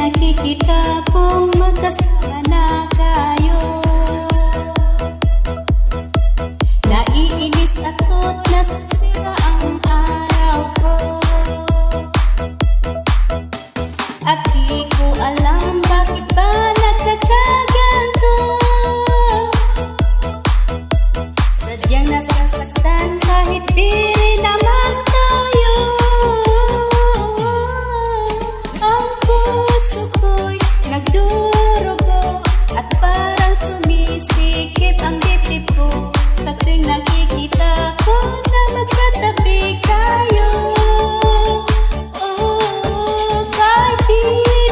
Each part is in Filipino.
nakikita kong magkasama na kayo, naiinis ako't nasasira ang araw ko. At di ko alam bakit ba nagkakaganto, sadyang nasasaktan kahit di rin naman tayo. Ang puso ko'y nagdurugo at parang sumisikip ang dibdib ko sa tuwing nakikita ko na magkatabi kayo. Oh, kahit di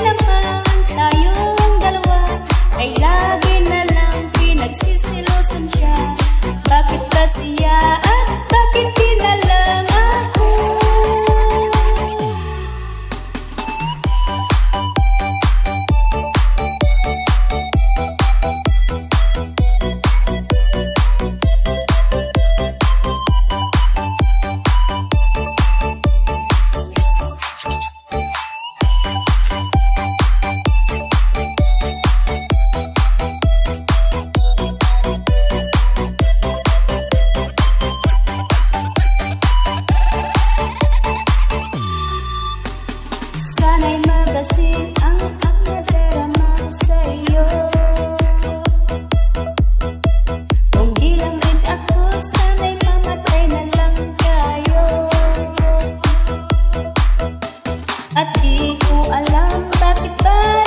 naman tayong dalawa ay lagi na lang pinagsisilosan siya. Bakit ba siya at bakit di na lang ako? Sana'y mabasin ang nadarama sa'yo. Kung di lang rin ako, sana'y mamatay na lang tayo. At di ko alam bakit ba